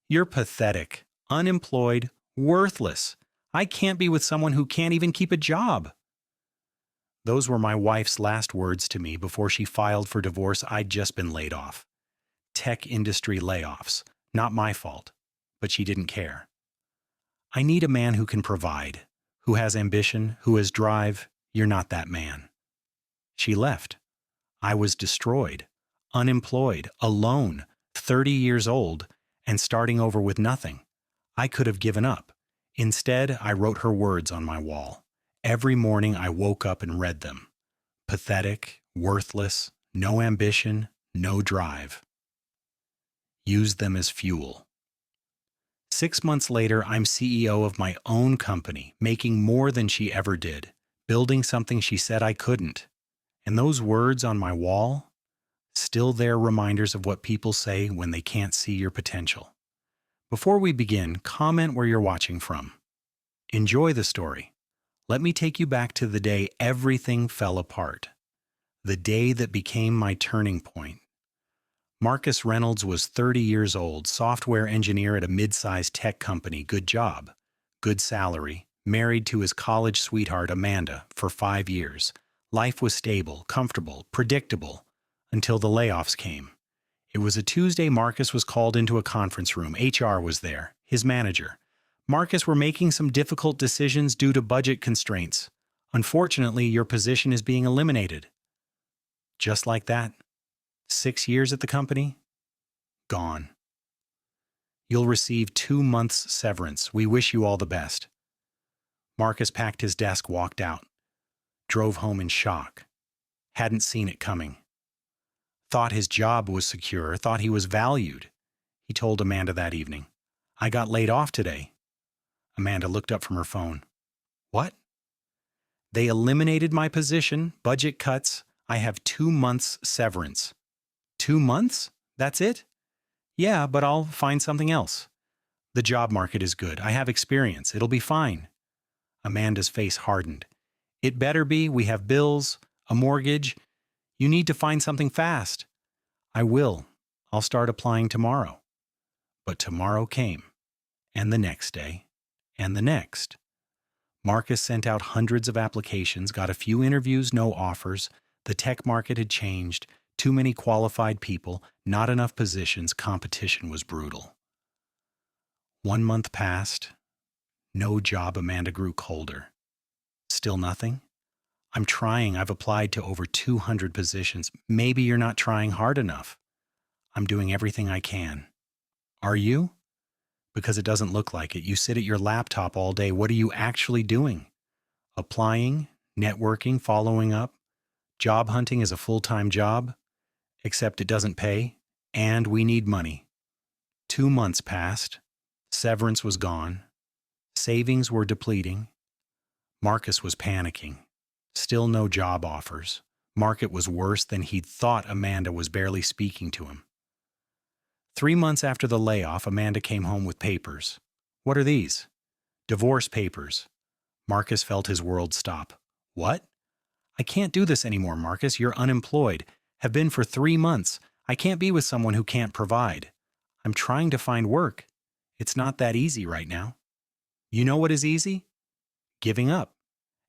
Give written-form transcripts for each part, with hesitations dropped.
You're pathetic, unemployed, worthless. I can't be with someone who can't even keep a job. Those were my wife's last words to me before she filed for divorce. I'd just been laid off. Tech industry layoffs. Not my fault, but she didn't care. I need a man who can provide, who has ambition, who has drive. You're not that man. She left. I was destroyed, unemployed, alone, 30 years old, and starting over with nothing. I could have given up. Instead, I wrote her words on my wall. Every morning I woke up and read them. Pathetic, worthless, no ambition, no drive. Use them as fuel. 6 months later, I'm CEO of my own company, making more than she ever did, building something she said I couldn't. And those words on my wall, still they're reminders of what people say when they can't see your potential. Before we begin, comment where you're watching from. Enjoy the story. Let me take you back to the day everything fell apart. The day that became my turning point. Marcus Reynolds was 30 years old, software engineer at a mid-sized tech company. Good job, good salary, married to his college sweetheart Amanda for 5 years. Life was stable, comfortable, predictable, until the layoffs came. It was a Tuesday. Marcus was called into a conference room. HR was there, his manager. Marcus, we're making some difficult decisions due to budget constraints. Unfortunately, your position is being eliminated. Just like that. 6 years at the company? Gone. You'll receive 2 months severance. We wish you all the best. Marcus packed his desk, walked out. Drove home in shock. Hadn't seen it coming. Thought his job was secure, thought he was valued. He told Amanda that evening, I got laid off today. Amanda looked up from her phone. What? They eliminated my position, budget cuts. I have 2 months severance. 2 months? That's it? Yeah, but I'll find something else. The job market is good. I have experience. It'll be fine. Amanda's face hardened. It better be. We have bills, a mortgage. You need to find something fast. I will. I'll start applying tomorrow. But tomorrow came, and the next day, and the next. Marcus sent out hundreds of applications, got a few interviews, no offers. The tech market had changed. Too many qualified people, not enough positions. Competition was brutal. 1 month passed. No job. Amanda grew colder. Still nothing? I'm trying. I've applied to over 200 positions. Maybe you're not trying hard enough. I'm doing everything I can. Are you? Because it doesn't look like it. You sit at your laptop all day. What are you actually doing? Applying, networking, following up. Job hunting is a full-time job, except it doesn't pay, and we need money. 2 months passed. Severance was gone. Savings were depleting. Marcus was panicking. Still no job offers. Market was worse than he'd thought. Amanda was barely speaking to him. 3 months after the layoff, Amanda came home with papers. What are these? Divorce papers. Marcus felt his world stop. What? I can't do this anymore, Marcus. You're unemployed. Have been for 3 months. I can't be with someone who can't provide. I'm trying to find work. It's not that easy right now. You know what is easy? Giving up.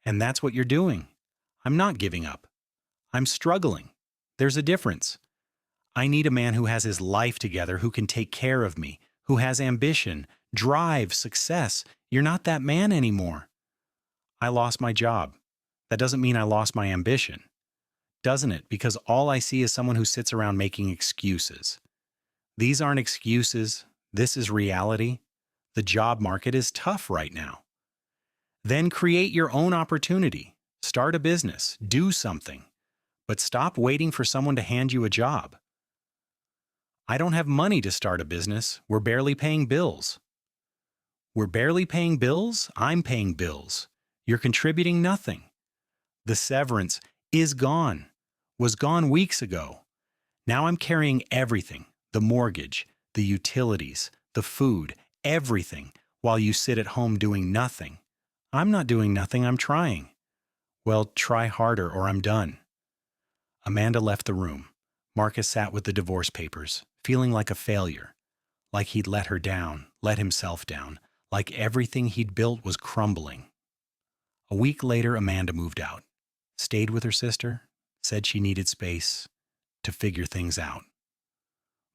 And that's what you're doing. I'm not giving up. I'm struggling. There's a difference. I need a man who has his life together, who can take care of me, who has ambition, drive, success. You're not that man anymore. I lost my job. That doesn't mean I lost my ambition. Doesn't it? Because all I see is someone who sits around making excuses. These aren't excuses. This is reality. The job market is tough right now. Then create your own opportunity. Start a business. Do something. But stop waiting for someone to hand you a job. I don't have money to start a business. We're barely paying bills. We're barely paying bills? I'm paying bills. You're contributing nothing. The severance is gone. Was gone weeks ago. Now I'm carrying everything. The mortgage, the utilities, the food, everything, while you sit at home doing nothing. I'm not doing nothing. I'm trying. Well, try harder or I'm done. Amanda left the room. Marcus sat with the divorce papers, feeling like a failure. like he'd let her down, let himself down, like everything he'd built was crumbling. A week later, Amanda moved out, stayed with her sister, said she needed space to figure things out.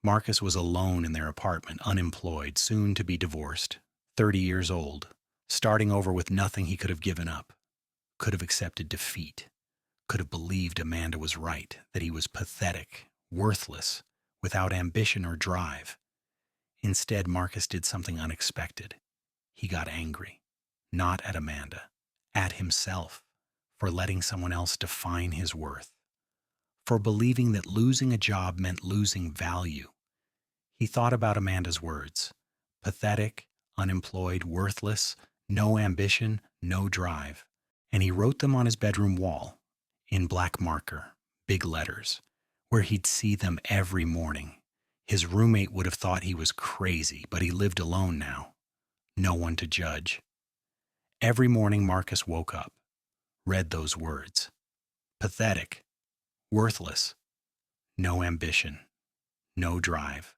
Marcus was alone in their apartment, unemployed, soon to be divorced, 30 years old, starting over with nothing he could have given up, could have accepted defeat, could have believed Amanda was right, that he was pathetic, worthless, without ambition or drive. Instead, Marcus did something unexpected. He got angry, not at Amanda, at himself, for letting someone else define his worth, for believing that losing a job meant losing value. He thought about Amanda's words: pathetic, unemployed, worthless, no ambition, no drive. And he wrote them on his bedroom wall, in black marker, big letters, where he'd see them every morning. His roommate would have thought he was crazy, but he lived alone now. No one to judge. Every morning Marcus woke up, read those words: pathetic, worthless, no ambition, no drive,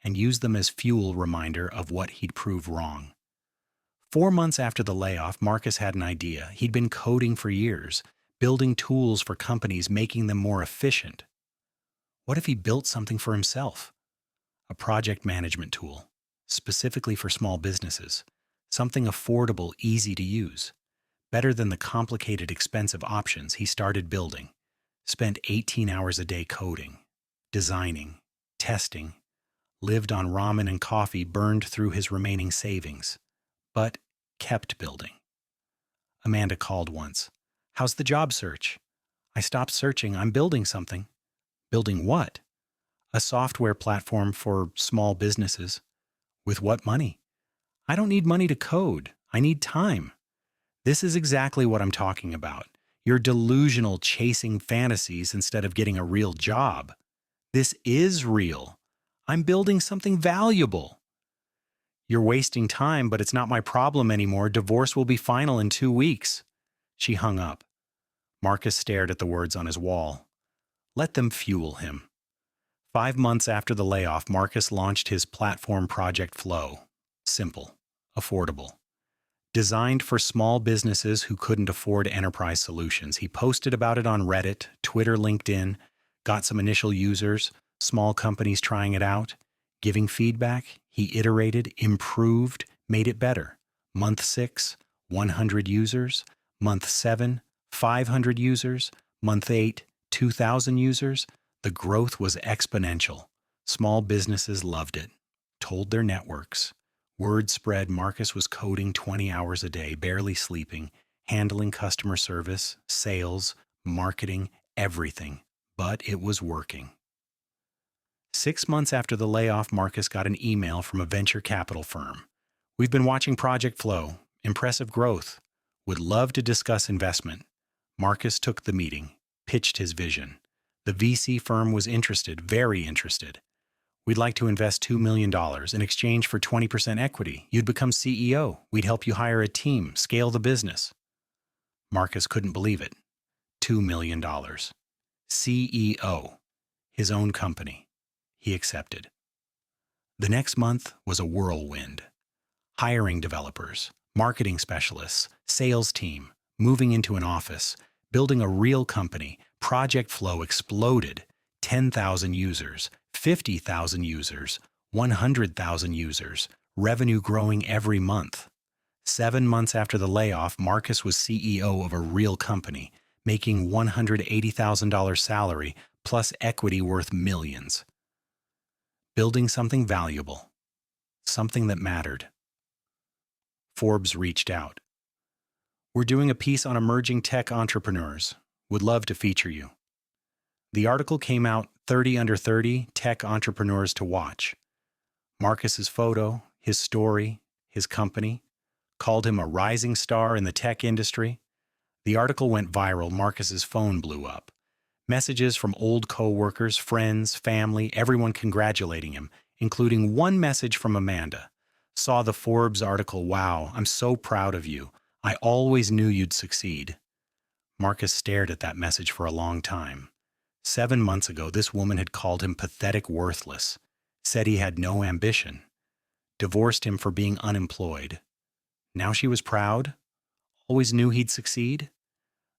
and used them as fuel reminder of what he'd proved wrong. 4 months after the layoff, Marcus had an idea. He'd been coding for years, building tools for companies, making them more efficient. What if he built something for himself? A project management tool, specifically for small businesses, something affordable, easy to use. Better than the complicated, expensive options he started building. Spent 18 hours a day coding, designing, testing, lived on ramen and coffee, burned through his remaining savings, but kept building. Amanda called once. "How's the job search?" "I stopped searching. I'm building something." "Building what?" "A software platform for small businesses." "With what money?" "I don't need money to code. I need time." This is exactly what I'm talking about. You're delusional, chasing fantasies instead of getting a real job. This is real. I'm building something valuable. "You're wasting time, but it's not my problem anymore. Divorce will be final in 2 weeks. She hung up. Marcus stared at the words on his wall. Let them fuel him. 5 months after the layoff, Marcus launched his platform ProjectFlow. Simple, affordable. Designed for small businesses who couldn't afford enterprise solutions. He posted about it on Reddit, Twitter, LinkedIn, got some initial users, small companies trying it out, giving feedback. He iterated, improved, made it better. Month 6, 100 users. Month 7, 500 users. Month 8, 2,000 users. The growth was exponential. Small businesses loved it, told their networks. Word spread Marcus was coding 20 hours a day, barely sleeping, handling customer service, sales, marketing, everything. But it was working. 6 months after the layoff, Marcus got an email from a venture capital firm. "We've been watching ProjectFlow. Impressive growth. Would love to discuss investment." Marcus took the meeting, pitched his vision. The VC firm was interested, very interested. "We'd like to invest $2 million in exchange for 20% equity. You'd become CEO. We'd help you hire a team, scale the business." Marcus couldn't believe it. $2 million. CEO. His own company. He accepted. The next month was a whirlwind. Hiring developers, marketing specialists, sales team, moving into an office, building a real company. ProjectFlow exploded. 10,000 users, 50,000 users, 100,000 users, revenue growing every month. 7 months after the layoff, Marcus was CEO of a real company, making $180,000 salary plus equity worth millions. Building something valuable, something that mattered. Forbes reached out. "We're doing a piece on emerging tech entrepreneurs. Would love to feature you." The article came out 30 under 30 tech entrepreneurs to watch. Marcus's photo, his story, his company, called him a rising star in the tech industry. The article went viral. Marcus's phone blew up. Messages from old co-workers, friends, family, everyone congratulating him, including one message from Amanda. "Saw the Forbes article. Wow, I'm so proud of you. I always knew you'd succeed." Marcus stared at that message for a long time. 7 months ago, this woman had called him pathetic, worthless. said he had no ambition, divorced him for being unemployed. Now she was proud, always knew he'd succeed.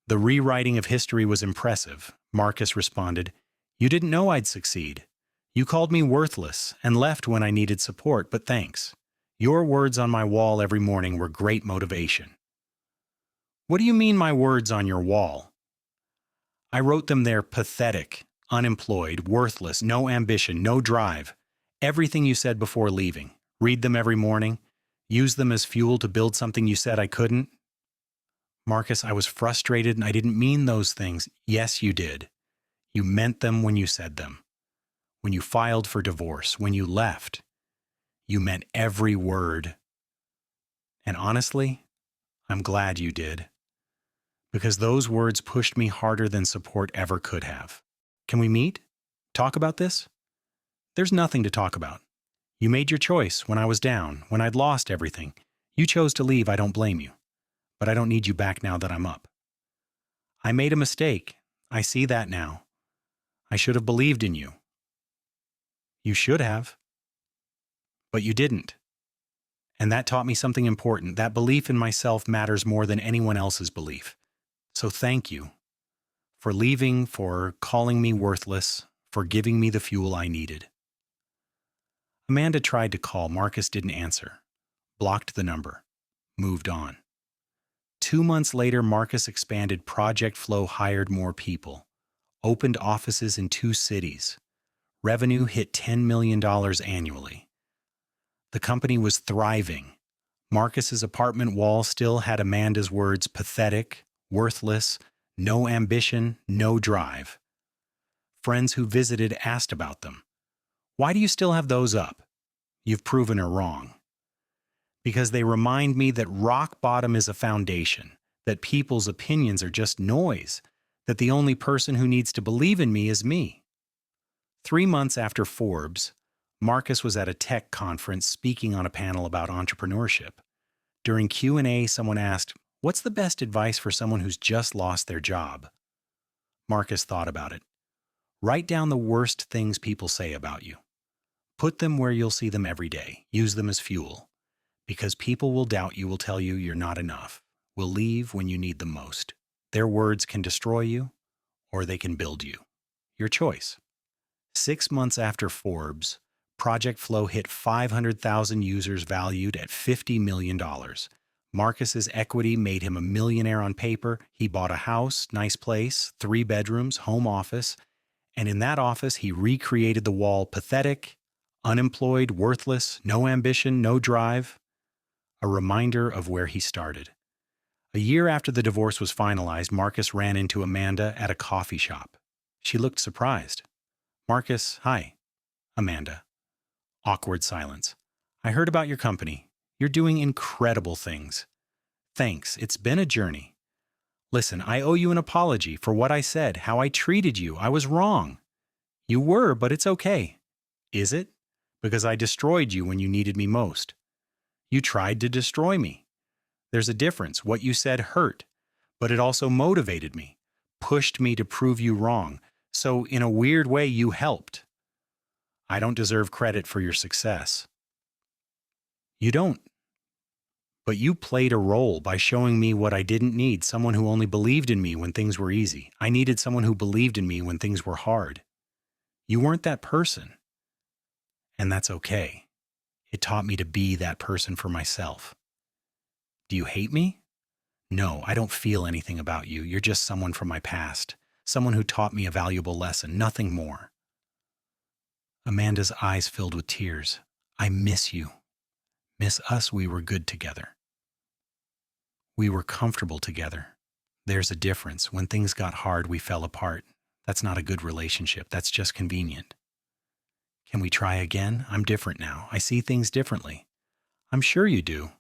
The rewriting of history was impressive. Marcus responded, "You didn't know I'd succeed. You called me worthless and left when I needed support, but thanks. Your words on my wall every morning were great motivation." "What do you mean my words on your wall?" "I wrote them there: pathetic, unemployed, worthless, no ambition, no drive. Everything you said before leaving. Read them every morning. Use them as fuel to build something you said I couldn't." "Marcus, I was frustrated and I didn't mean those things." "Yes, you did. You meant them when you said them. When you filed for divorce, when you left, you meant every word. And honestly, I'm glad you did, because those words pushed me harder than support ever could have. Can we meet? Talk about this?" "There's nothing to talk about. You made your choice when I was down, when I'd lost everything. You chose to leave, I don't blame you. But I don't need you back now that I'm up. I made a mistake. I see that now. I should have believed in you." "You should have. But you didn't. And that taught me something important. That belief in myself matters more than anyone else's belief. So thank you for leaving, for calling me worthless, for giving me the fuel I needed." Amanda tried to call. Marcus didn't answer. Blocked the number. Moved on. 2 months later, Marcus expanded. ProjectFlow hired more people. Opened offices in 2 cities. Revenue hit $10 million annually. The company was thriving. Marcus's apartment wall still had Amanda's words: pathetic, worthless, no ambition, no drive. Friends who visited asked about them. "Why do you still have those up?" "You've proven her wrong." Because they remind me that rock bottom is a foundation, that people's opinions are just noise, that the only person who needs to believe in me is me. 3 months after Forbes, Marcus was at a tech conference speaking on a panel about entrepreneurship. During Q&A, someone asked, "What's the best advice for someone who's just lost their job?" Marcus thought about it. "Write down the worst things people say about you. Put them where you'll see them every day. Use them as fuel. Because people will doubt you, will tell you you're not enough, will leave when you need them most. Their words can destroy you, or they can build you. Your choice." 6 months after Forbes, ProjectFlow hit 500,000 users valued at $50 million. Marcus's equity made him a millionaire on paper. He bought a house, nice place, 3 bedrooms, home office, and in that office he recreated the wall: pathetic, unemployed, worthless, no ambition, no drive. A reminder of where he started. A year after the divorce was finalized, Marcus ran into Amanda at a coffee shop. She looked surprised. "Marcus, hi." "Amanda." Awkward silence. "I heard about your company. You're doing incredible things." "Thanks, it's been a journey." "Listen, I owe you an apology for what I said, how I treated you. I was wrong." "You were, but it's okay." "Is it? Because I destroyed you when you needed me most." "You tried to destroy me." "There's a difference. What you said hurt, but it also motivated me, pushed me to prove you wrong. So in a weird way, you helped." "I don't deserve credit for your success." "You don't. But you played a role by showing me what I didn't need: someone who only believed in me when things were easy. I needed someone who believed in me when things were hard. You weren't that person. And that's okay. It taught me to be that person for myself." "Do you hate me?" "No, I don't feel anything about you. You're just someone from my past, someone who taught me a valuable lesson, nothing more." Amanda's eyes filled with tears. "I miss you. Miss us. We were good together. We were comfortable together. There's a difference. When things got hard, we fell apart. That's not a good relationship. That's just convenient. Can we try again? I'm different now. I see things differently." "I'm sure you do.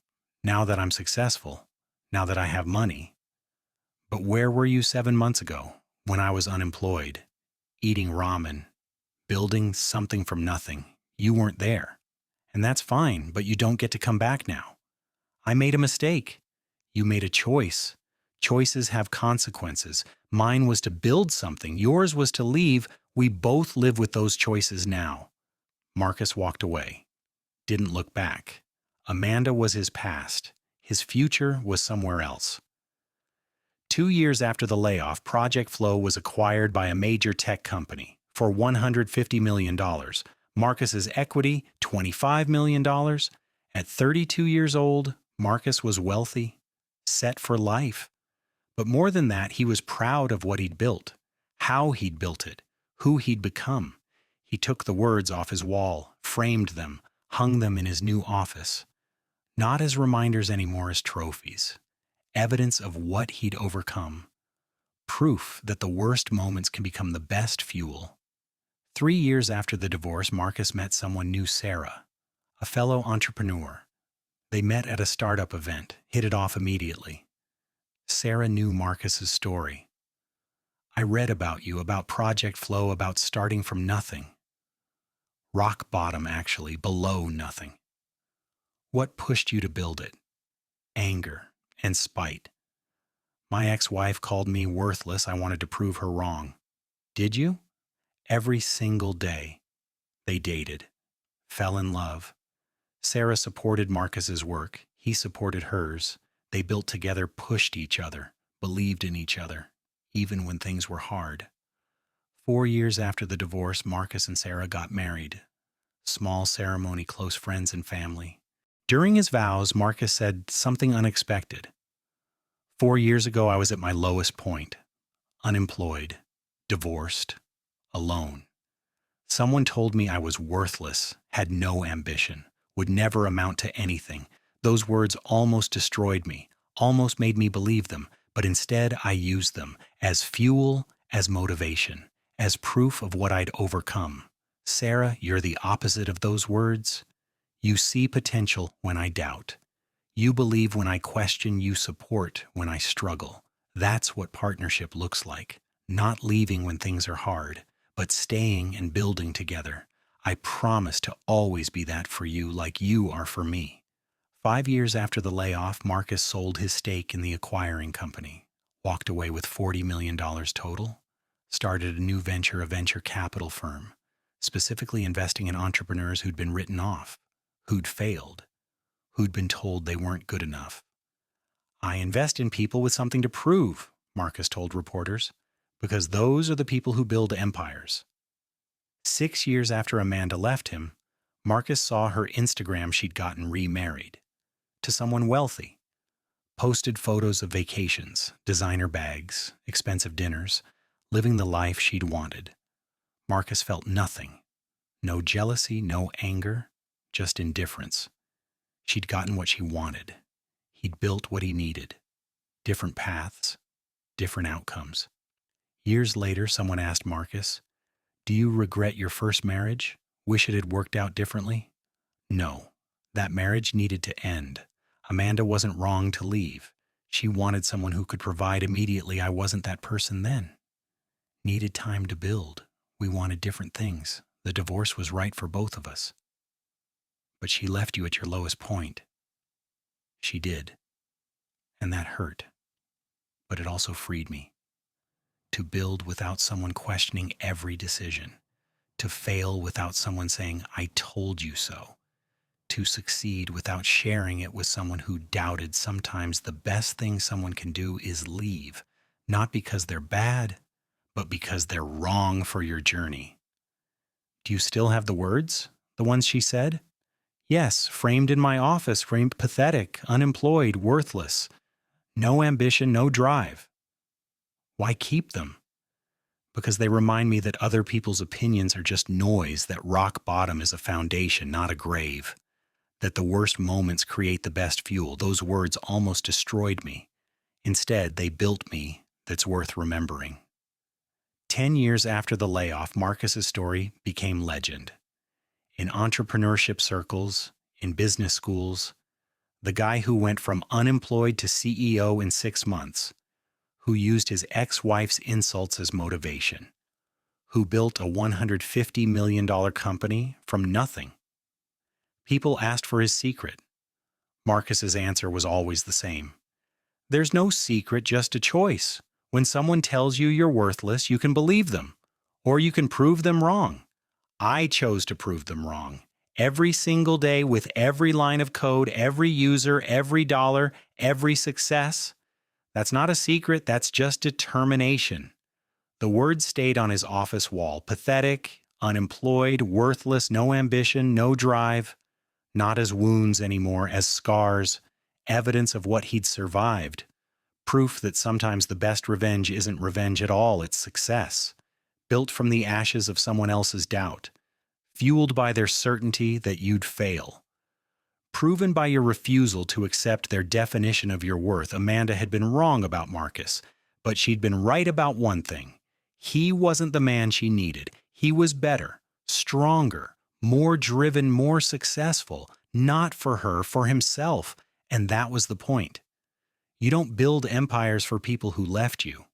Now that I'm successful, now that I have money. But where were you 7 months ago, when I was unemployed, eating ramen, building something from nothing? You weren't there. And that's fine, but you don't get to come back now. I made a mistake. You made a choice. Choices have consequences. Mine was to build something. Yours was to leave. We both live with those choices now. Marcus walked away, didn't look back. Amanda was his past. His future was somewhere else. 2 years after the layoff, ProjectFlow was acquired by a major tech company for $150 million. Marcus's equity, $25 million. At 32 years old, Marcus was wealthy, set for life. But more than that, he was proud of what he'd built, how he'd built it, who he'd become. He took the words off his wall, framed them, hung them in his new office. Not as reminders anymore, as trophies. Evidence of what he'd overcome. Proof that the worst moments can become the best fuel. 3 years after the divorce, Marcus met someone new, Sarah, a fellow entrepreneur. They met at a startup event, hit it off immediately. Sarah knew Marcus's story. I read about you, about ProjectFlow, about starting from nothing. Rock bottom, actually, below nothing. What pushed you to build it? Anger and spite. My ex-wife called me worthless. I wanted to prove her wrong. Did you? Every single day. They dated, fell in love. Sarah supported Marcus's work. He supported hers. They built together, pushed each other, believed in each other, even when things were hard. 4 years after the divorce, Marcus and Sarah got married. Small ceremony, close friends and family. During his vows, Marcus said something unexpected. 4 years ago, I was at my lowest point. Unemployed, divorced, alone. Someone told me I was worthless, had no ambition, would never amount to anything. Those words almost destroyed me, almost made me believe them, but instead I used them as fuel, as motivation, as proof of what I'd overcome. Sarah, you're the opposite of those words. You see potential when I doubt. You believe when I question, you support when I struggle. That's what partnership looks like. Not leaving when things are hard, but staying and building together. I promise to always be that for you, like you are for me. 5 years after the layoff, Marcus sold his stake in the acquiring company, walked away with $40 million total, started a new venture, a venture capital firm, specifically investing in entrepreneurs who'd been written off, who'd failed, who'd been told they weren't good enough. I invest in people with something to prove, Marcus told reporters, because those are the people who build empires. 6 years after Amanda left him, Marcus saw her Instagram she'd gotten remarried to someone wealthy, posted photos of vacations, designer bags, expensive dinners, living the life she'd wanted. Marcus felt nothing. No jealousy, no anger, just indifference. She'd gotten what she wanted. He'd built what he needed. Different paths, different outcomes. Years later, someone asked Marcus, "Do you regret your first marriage? Wish it had worked out differently?" No, that marriage needed to end. Amanda wasn't wrong to leave. She wanted someone who could provide immediately. I wasn't that person then. Needed time to build. We wanted different things. The divorce was right for both of us. But she left you at your lowest point. She did. And that hurt. But it also freed me. To build without someone questioning every decision. To fail without someone saying, "I told you so." To succeed without sharing it with someone who doubted. Sometimes the best thing someone can do is leave, not because they're bad, but because they're wrong for your journey. Do you still have the words? The ones she said? Yes, framed in my office, framed pathetic, unemployed, worthless. No ambition, no drive. Why keep them? Because they remind me that other people's opinions are just noise, that rock bottom is a foundation, not a grave. That the worst moments create the best fuel. Those words almost destroyed me. Instead, they built me that's worth remembering. 10 years after the layoff, Marcus's story became legend. In entrepreneurship circles, in business schools, the guy who went from unemployed to CEO in 6 months, who used his ex-wife's insults as motivation, who built a $150 million company from nothing. People asked for his secret. Marcus's answer was always the same. There's no secret, just a choice. When someone tells you you're worthless, you can believe them, or you can prove them wrong. I chose to prove them wrong. Every single day, with every line of code, every user, every dollar, every success. That's not a secret, that's just determination. The words stayed on his office wall: pathetic, unemployed, worthless, no ambition, no drive. Not as wounds anymore, as scars, evidence of what he'd survived. Proof that sometimes the best revenge isn't revenge at all, it's success. Built from the ashes of someone else's doubt. Fueled by their certainty that you'd fail. Proven by your refusal to accept their definition of your worth. Amanda had been wrong about Marcus, but she'd been right about one thing. He wasn't the man she needed. He was better, stronger, more driven, more successful, not for her, for himself. And that was the point. You don't build empires for people who left you.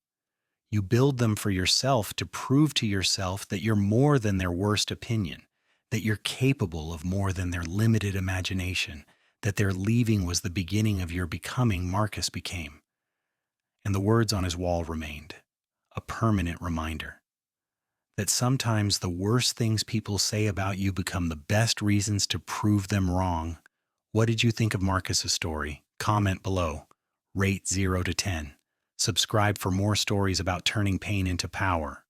You build them for yourself, to prove to yourself that you're more than their worst opinion, that you're capable of more than their limited imagination, that their leaving was the beginning of your becoming. Marcus became. And the words on his wall remained, a permanent reminder that sometimes the worst things people say about you become the best reasons to prove them wrong. What did you think of Marcus's story? Comment below. Rate 0 to 10. Subscribe for more stories about turning pain into power.